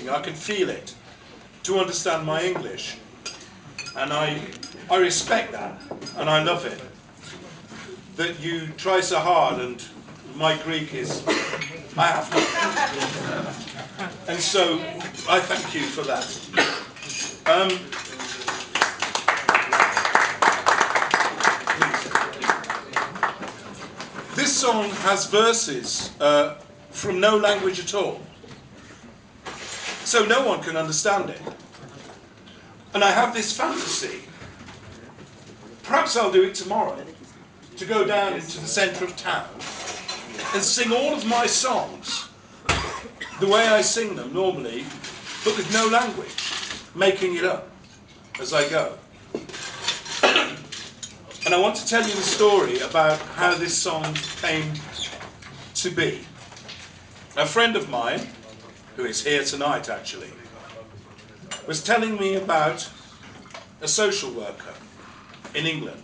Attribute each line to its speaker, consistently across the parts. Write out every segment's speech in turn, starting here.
Speaker 1: something, I can feel it, to understand my English. And I respect that, and I love it. That you try so hard, and my Greek is, I have not. And so, I thank you for that. This song has verses from no language at all. So no one can understand it. And I have this fantasy, perhaps I'll do it tomorrow, to go down into the centre of town and sing all of my songs the way I sing them normally, but with no language, making it up as I go. And I want to tell you the story about how this song came to be. A friend of mine, who is here tonight actually, was telling me about a social worker in England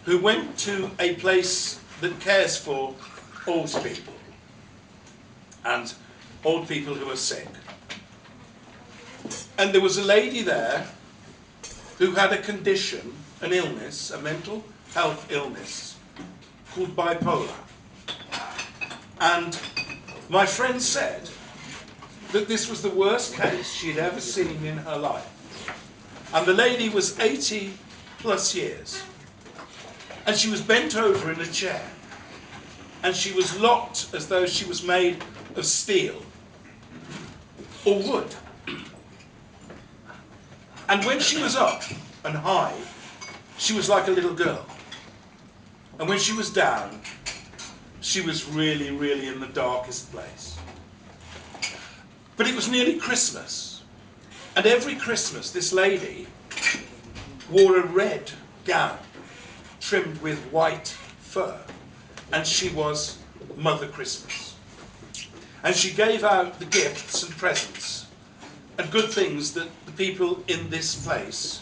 Speaker 1: who went to a place that cares for old people and old people who are sick. And there was a lady there who had a condition, an illness, a mental health illness called bipolar. And my friend said that this was the worst case she'd ever seen in her life. And the lady was 80 plus years. And she was bent over in a chair. And she was locked as though she was made of steel or wood. And when she was up and high, she was like a little girl. And when she was down, she was really, really in the darkest place. But it was nearly Christmas. And every Christmas, this lady wore a red gown trimmed with white fur. And she was Mother Christmas. And she gave out the gifts and presents and good things that the people in this place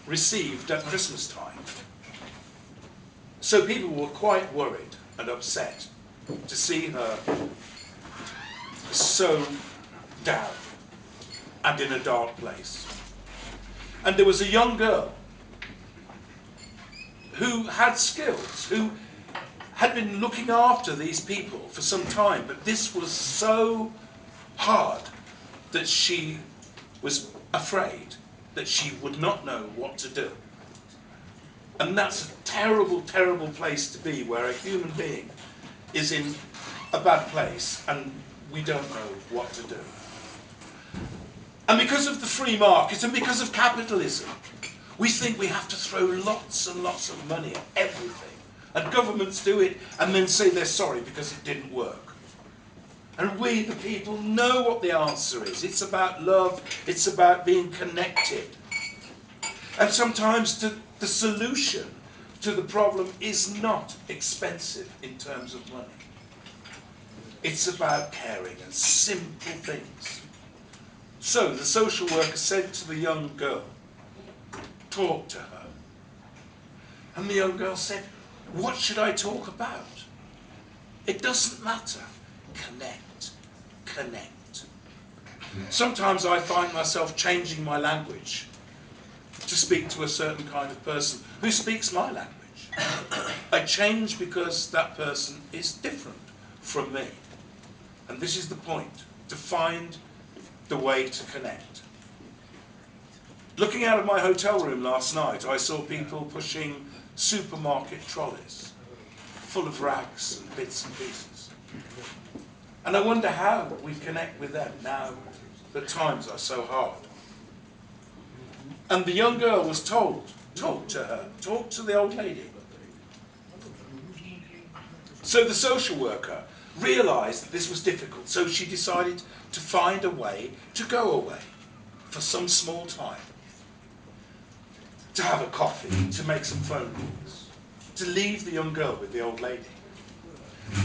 Speaker 1: received at Christmas time. So people were quite worried and upset to see her so down and in a dark place. And there was a young girl who had skills, who had been looking after these people for some time, but this was so hard that she was afraid that she would not know what to do. And that's a terrible, terrible place to be, where a human being is in a bad place and we don't know what to do. And because of the free market and because of capitalism, we think we have to throw lots and lots of money at everything. And governments do it and then say they're sorry because it didn't work. And we, the people, know what the answer is. It's about love. It's about being connected. And sometimes the solution to the problem is not expensive in terms of money. It's about caring and simple things. So the social worker said to the young girl, talk to her. And the young girl said, what should I talk about? It doesn't matter. Connect. Connect. Sometimes I find myself changing my language to speak to a certain kind of person who speaks my language. I change because that person is different from me. And this is the point, to find the way to connect. Looking out of my hotel room last night, I saw people pushing supermarket trolleys full of rags and bits and pieces. And I wonder how we connect with them now that times are so hard. And the young girl was told, talk to her, talk to the old lady. So the social worker realized that this was difficult, so she decided to find a way to go away for some small time, to have a coffee, to make some phone calls, to leave the young girl with the old lady.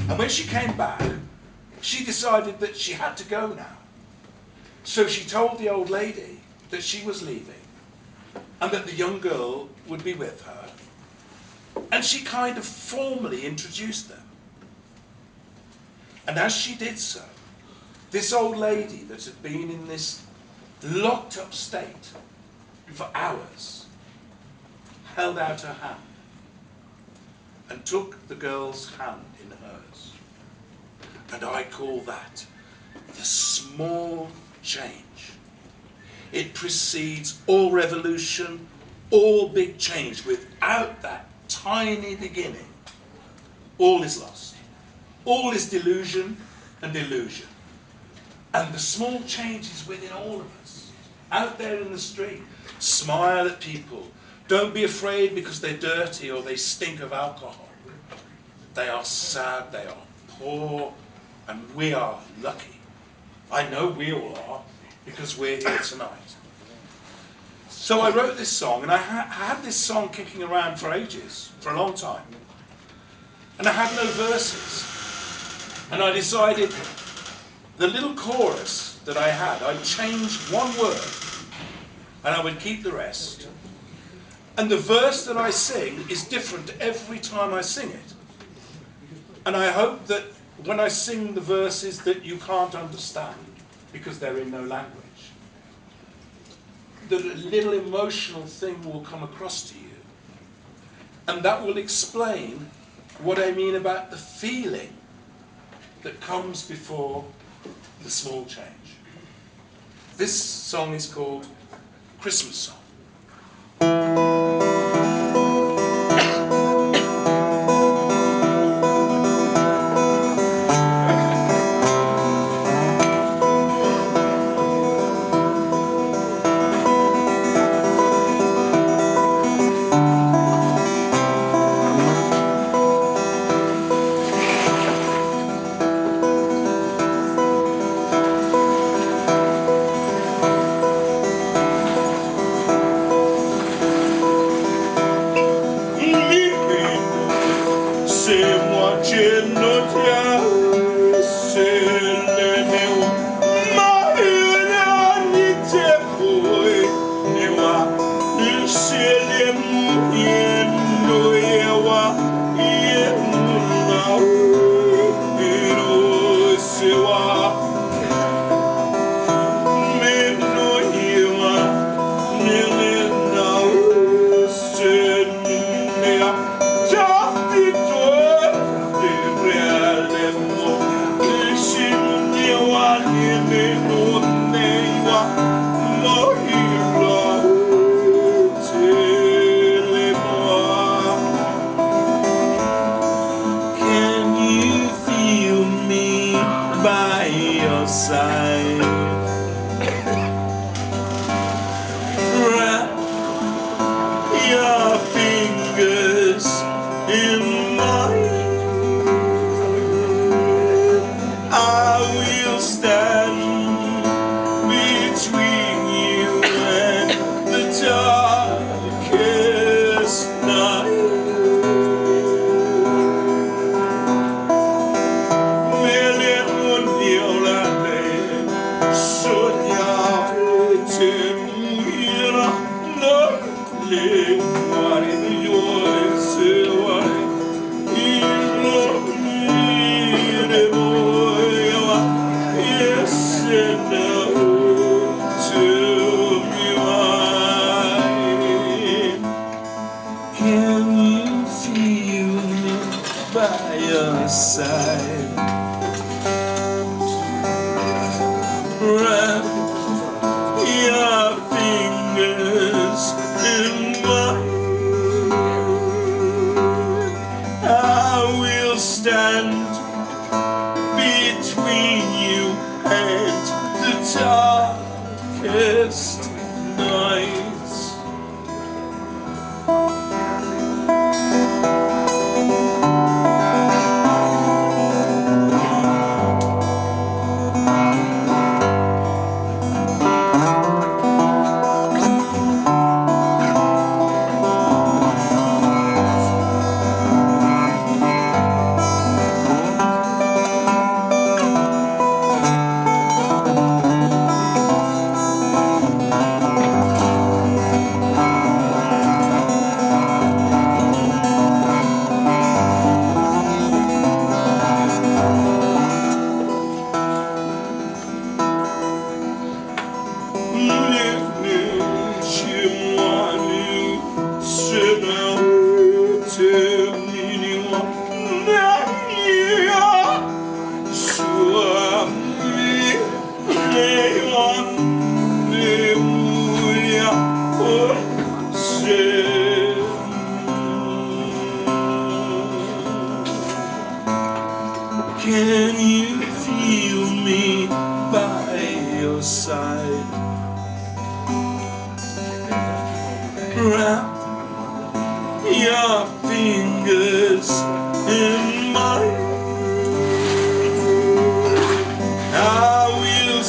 Speaker 1: And when she came back, she decided that she had to go now. So she told the old lady that she was leaving and that the young girl would be with her. And she kind of formally introduced them. And as she did so, This old lady that had been in this locked up state for hours held out her hand and took the girl's hand in hers. And I call that the small change. It precedes all revolution, all big change. Without that tiny beginning, all is lost. All is delusion and illusion. And the small changes within all of us, out there in the street. Smile at people. Don't be afraid because they're dirty or they stink of alcohol. They are sad, they are poor, and we are lucky. I know we all are, because we're here tonight. So I wrote this song, and I had this song kicking around for ages, for a long time. And I had no verses. And I decided the little chorus that I had, I'd change one word, and I would keep the rest. And the verse that I sing is different every time I sing it. And I hope that when I sing the verses that you can't understand, because they're in no language, the little emotional thing will come across to you. And that will explain what I mean about the feeling that comes before the small change. This song is called Christmas Song.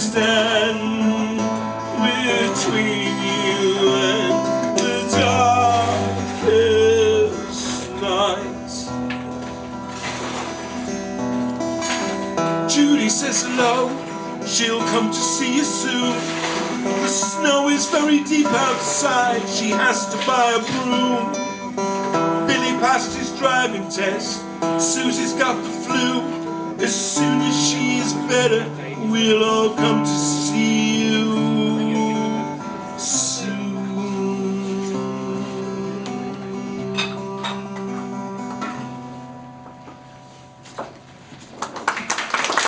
Speaker 2: stand between you and the darkest night.
Speaker 1: Judy says hello, she'll come to see you soon. The snow is very deep outside, she has to buy a broom. Billy passed his driving test, Susie's got the flu. As soon as she is better, we'll all come to see